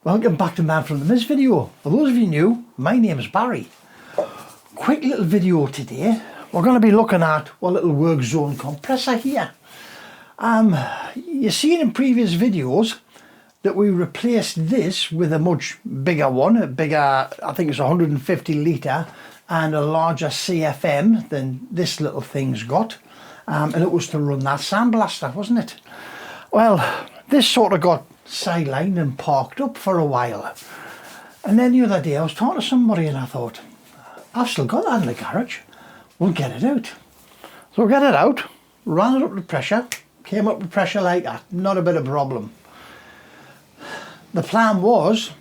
Welcome back to Man from the Mist video. For those of you new, my name is Barry. Quick little video today. We're going to be looking at our little work zone compressor here. You've seen in previous videos that we replaced this with a much bigger one, I think it's 150 litre and a larger CFM than this little thing's got. And it was to run that sandblaster, wasn't it? Well, this sort of got sidelined and parked up for a while, and then the other day I was talking to somebody and I thought, I've still got that in the garage, we'll get it out. So we got it out, ran it up to pressure, came up with pressure like that, not a bit of problem. The plan was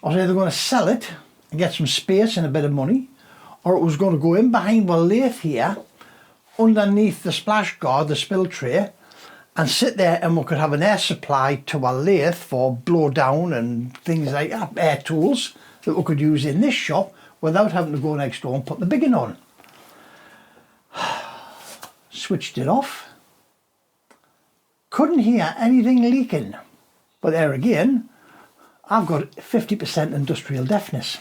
I was either going to sell it and get some space and a bit of money, or it was going to go in behind our lathe here underneath the splash guard, the spill tray, and sit there, and we could have an air supply to our lathe for blow down and things like that, air tools that we could use in this shop without having to go next door and put the big one on. Switched it off. Couldn't hear anything leaking. But there again, I've got 50% industrial deafness,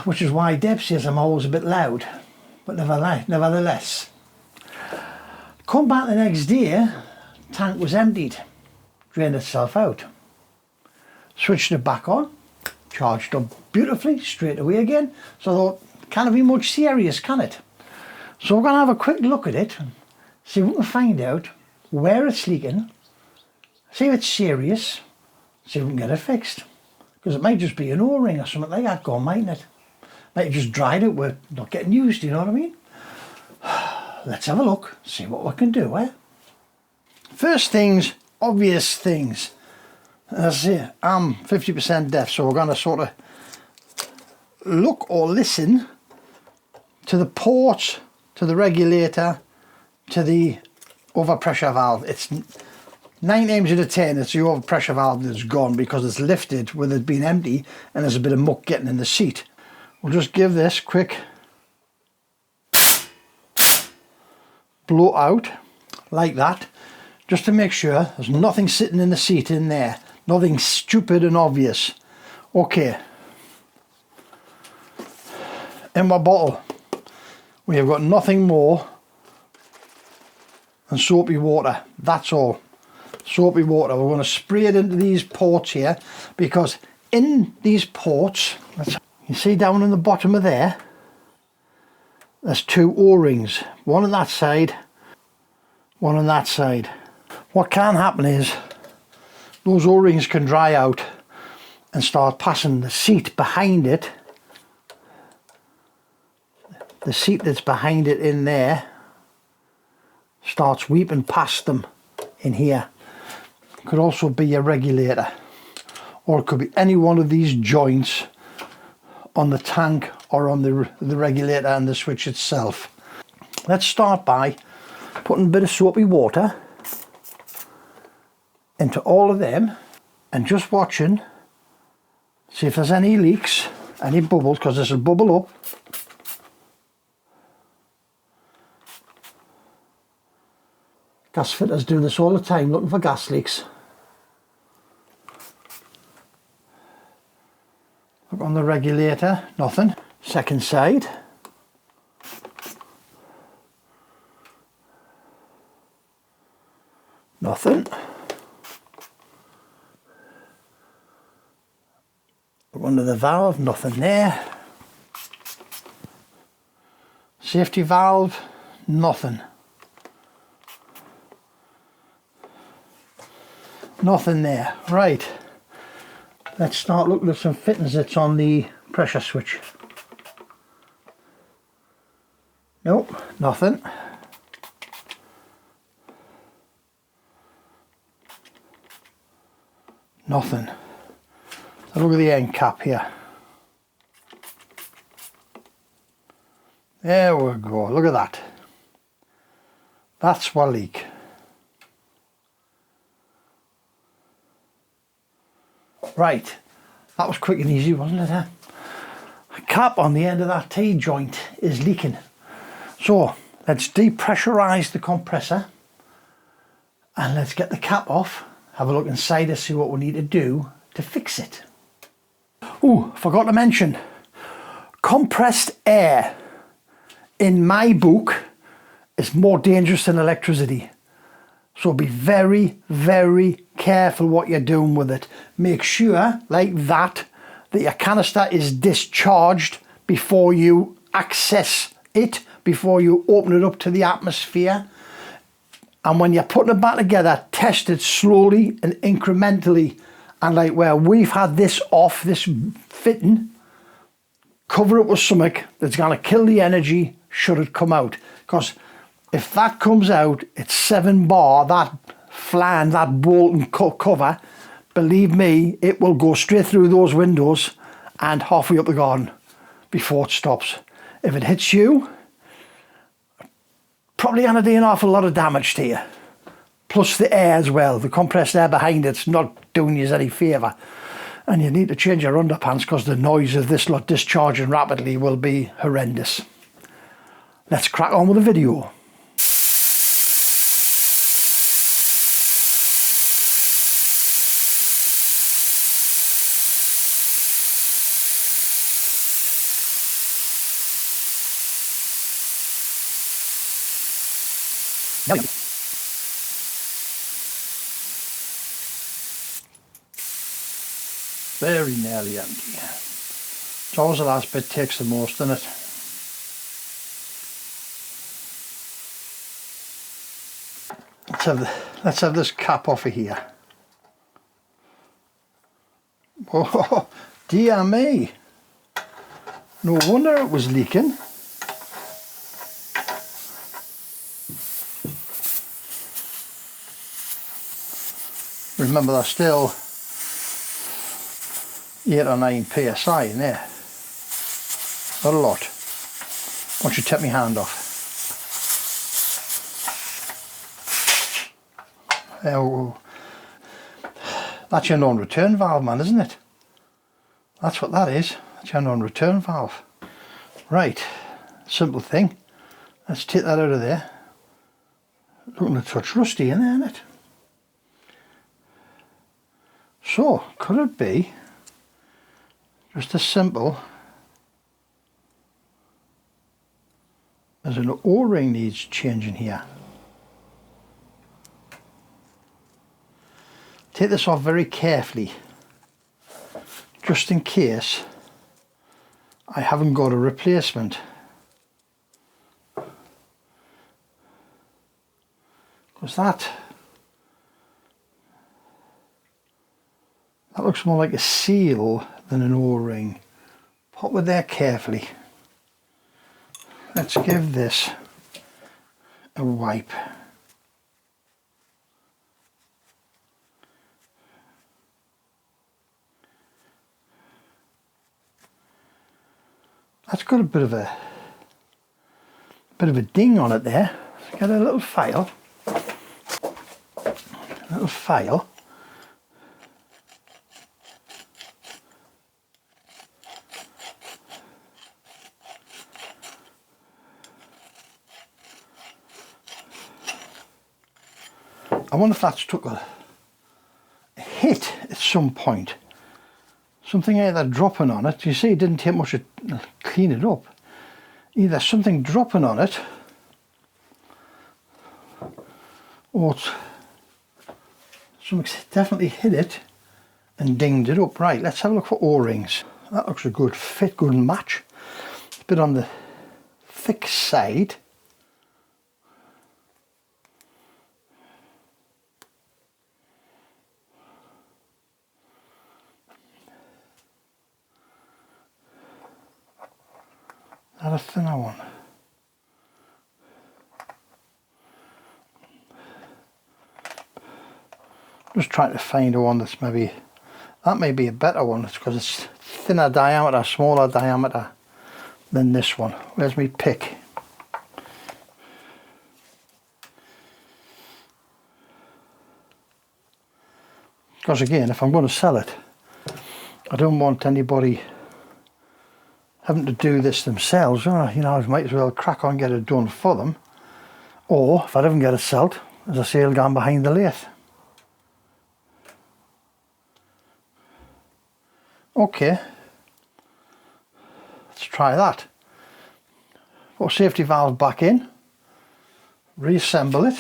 which is why Deb says I'm always a bit loud, but nevertheless. Come back the next day, tank was emptied, drained itself out. Switched it back on, charged up beautifully, straight away again. So I thought, can't be much serious, can it? So we're going to have a quick look at it, see if we can find out where it's leaking, see if it's serious, see if we can get it fixed. Because it might just be an O-ring or something like that gone, mightn't it? Might have just dried out, we're not getting used, you know what I mean? Let's have a look, see what we can do, eh? First things, obvious things. As I say, I'm 50% deaf, so we're going to sort of look or listen to the port, to the regulator, to the overpressure valve. It's 9 times out of 10, it's the overpressure valve that's gone because it's lifted with it being empty and there's a bit of muck getting in the seat. We'll just give this quick blow out like that, just to make sure there's nothing sitting in the seat in there, nothing stupid and obvious. Okay, in my bottle we have got nothing more than soapy water, that's all. Soapy water. We're going to spray it into these ports here, because in these ports, you see down in the bottom of there's 2 O-rings, one on that side, one on that side. What can happen is those O-rings can dry out and start passing the seat behind it. The seat that's behind it in there starts weeping past them in here. It could also be a regulator, or it could be any one of these joints on the tank or on the regulator and the switch itself. Let's start by putting a bit of soapy water into all of them and just watching, see if there's any leaks, any bubbles, because this will bubble up. Gas fitters do this all the time, looking for gas leaks. Look on the regulator, nothing. Second side. Nothing. Look under the valve, nothing there. Safety valve, nothing. Nothing there. Right. Let's start looking at some fittings that's on the pressure switch. Nope, nothing. Nothing. So look at the end cap here. There we go, look at that. That's what leak. Right, that was quick and easy, wasn't it? Huh? The cap on the end of that T-joint is leaking. So let's depressurize the compressor and let's get the cap off have a look inside to see what we need to do to fix it. Oh, forgot to mention, compressed air in my book is more dangerous than electricity. So be very, very careful what you're doing with it. Make sure, like that your canister is discharged before you access it, before you open it up to the atmosphere. And when you're putting it back together, test it slowly and incrementally. And like where we've had this off, this fitting, cover it with something that's going to kill the energy should it come out. Because if that comes out, it's 7 bar, that flan, that bolt and cover, believe me, it will go straight through those windows and halfway up the garden before it stops. If it hits you, probably going to do an awful lot of damage to you. Plus the air as well, the compressed air behind it's not doing you any favour. And you need to change your underpants because the noise of this lot discharging rapidly will be horrendous. Let's crack on with the video. Very nearly empty. It's always the last bit takes the most, doesn't it? Let's have this cap off of here. Oh dear me! No wonder it was leaking. Remember, there's still 8 or 9 psi in there. Not a lot. Once you take my hand off. Oh, that's your non-return valve, man, isn't it? That's what that is. That's your non-return valve. Right, simple thing. Let's take that out of there. Looking a touch rusty in there, isn't it? So, could it be just as simple as an O-ring needs changing here? Take this off very carefully, just in case I haven't got a replacement. Because that looks more like a seal than an O-ring. Pop it there carefully. Let's give this a wipe. That's got a bit of a ding on it there. Get a little file. I wonder if that's took a hit at some point. Something either dropping on it. You see, it didn't take much to clean it up. Either something dropping on it, or something's definitely hit it and dinged it up. Right, let's have a look for O-rings. That looks a good fit, good match. It's a bit on the thick side. That a thinner one. Just trying to find a one that's maybe, that may be a better one. It's because it's thinner diameter, smaller diameter than this one. Where's my pick? Because again, if I'm going to sell it, I don't want anybody having to do this themselves. Oh, you know, I might as well crack on and get it done for them. Or if I don't get it sold, as I say, it'll go on behind the lathe. Okay, let's try that. Put safety valve back in, reassemble it.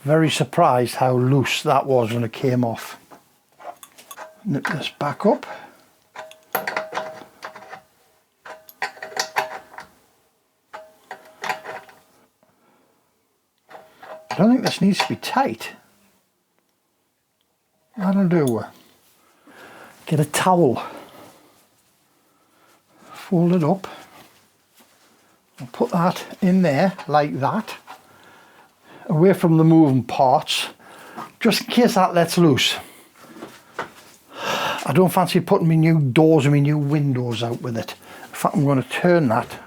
Very surprised how loose that was when it came off. Nip this back up. I don't think this needs to be tight. That'll do. Get a towel, fold it up, and put that in there like that, away from the moving parts, just in case that lets loose. I don't fancy putting my new doors and my new windows out with it. In fact, I'm going to turn that.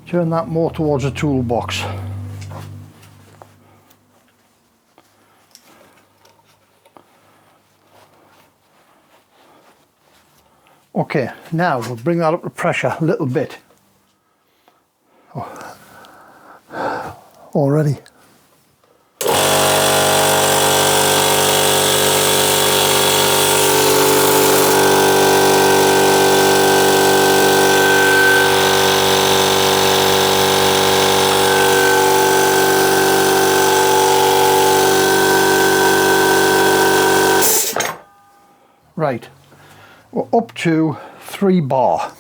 Turn that more towards the toolbox. Okay, now we'll bring that up to pressure a little bit. Oh. Already. Right, we're up to 3 bar.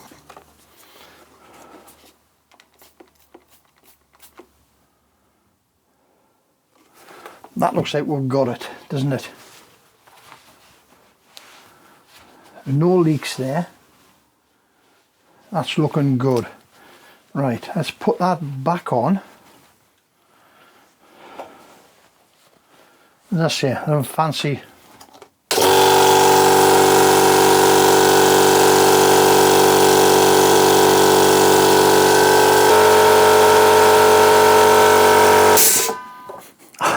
That looks like we've got it, doesn't it? No leaks there. That's looking good. Right, let's put that back on. As I say, I don't fancy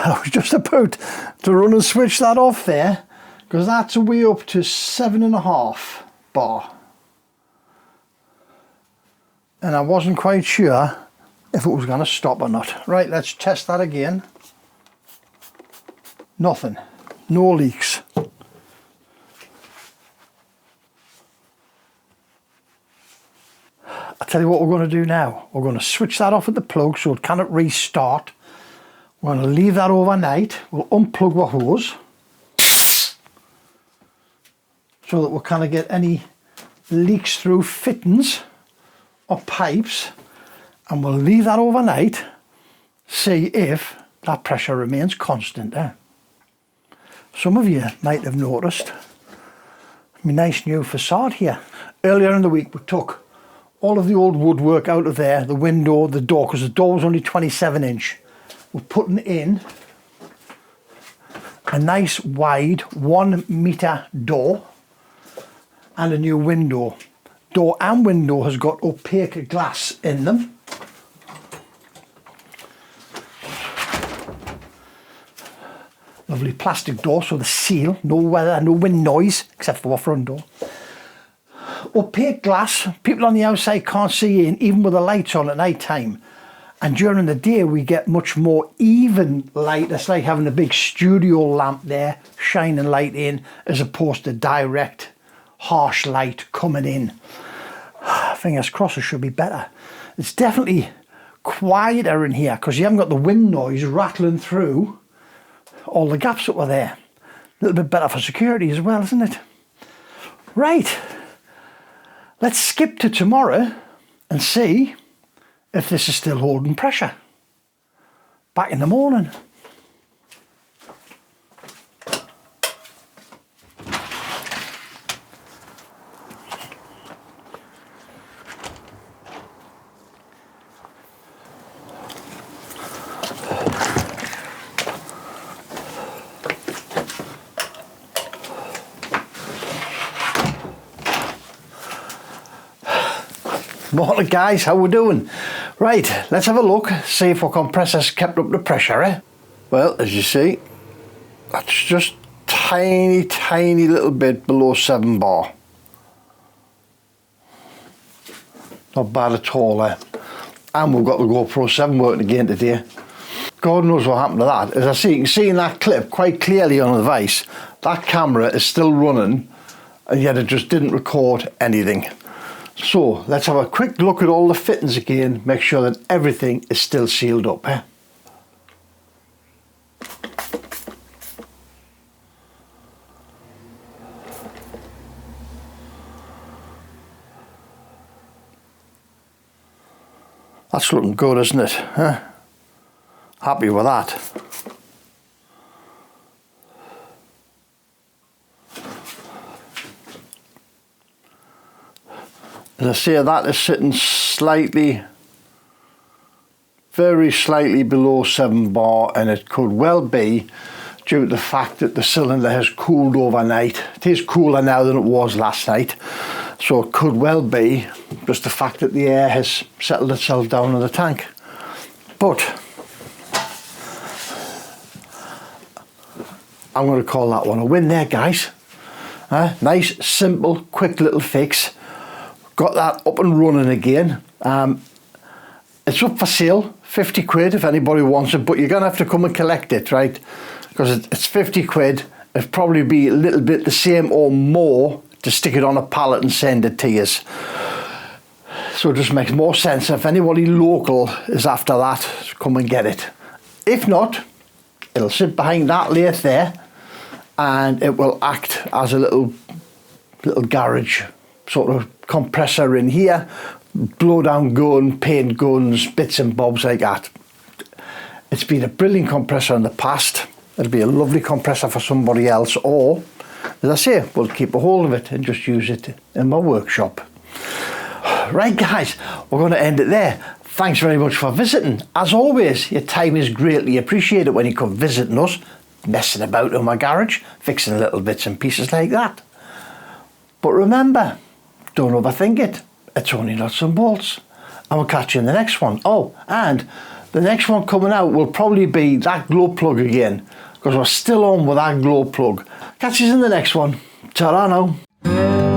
I was just about to run and switch that off there, because that's a way up to 7.5 bar. And I wasn't quite sure if it was going to stop or not. Right, let's test that again. Nothing. No leaks. I'll tell you what we're going to do now. We're going to switch that off at the plug so it cannot restart. We're going to leave that overnight. We'll unplug the hose so that we'll kind of get any leaks through fittings or pipes, and we'll leave that overnight, see if that pressure remains constant. Some of you might have noticed my nice new facade here. Earlier in the week we took all of the old woodwork out of there, the window, the door, because the door was only 27-inch. We're putting in a nice wide 1 metre door and a new window. Door and window has got opaque glass in them. Lovely plastic door, so the seal, no weather, no wind noise, except for our front door. Opaque glass, people on the outside can't see in, even with the lights on at night time. And during the day we get much more even light. It's like having a big studio lamp there shining light in, as opposed to direct harsh light coming in. Fingers crossed it should be better. It's definitely quieter in here because you haven't got the wind noise rattling through all the gaps that were there. A little bit better for security as well, isn't it? Right, let's skip to tomorrow and see if this is still holding pressure. Back in the morning. Morning guys, how we doing? Right, let's have a look, see if our compressor's kept up the pressure, eh? Well, as you see, that's just tiny little bit below 7 bar. Not bad at all, eh? And we've got the GoPro 7 working again today. God knows what happened to that. As I see, you can see in that clip quite clearly on the device, that camera is still running, and yet it just didn't record anything. So let's have a quick look at all the fittings again, make sure that everything is still sealed up, eh? That's looking good, isn't it? Huh? Happy with that. As I say, that is sitting slightly, very slightly below 7 bar, and it could well be due to the fact that the cylinder has cooled overnight. It is cooler now than it was last night, so it could well be just the fact that the air has settled itself down in the tank. But I'm going to call that one a win there, guys. Nice, simple, quick little fix. Got that up and running again. It's up for sale, 50 quid if anybody wants it, but you're going to have to come and collect it, right? Because it's 50 quid. It'd probably be a little bit the same or more to stick it on a pallet and send it to you. So it just makes more sense. If anybody local is after that, come and get it. If not, it'll sit behind that lathe there, and it will act as a little garage sort of compressor in here, blow down gun, paint guns, bits and bobs like that. It's been a brilliant compressor in the past. It'll be a lovely compressor for somebody else, or as I say, we'll keep a hold of it and just use it in my workshop. Right guys, we're going to end it there. Thanks very much for visiting. As always, your time is greatly appreciated when you come visiting us, messing about in my garage, fixing little bits and pieces like that. But remember, don't overthink it. It's only nuts and bolts. And we'll catch you in the next one. Oh, and the next one coming out will probably be that glow plug again, because we're still on with that glow plug. Catch you in the next one. Ta-ra now.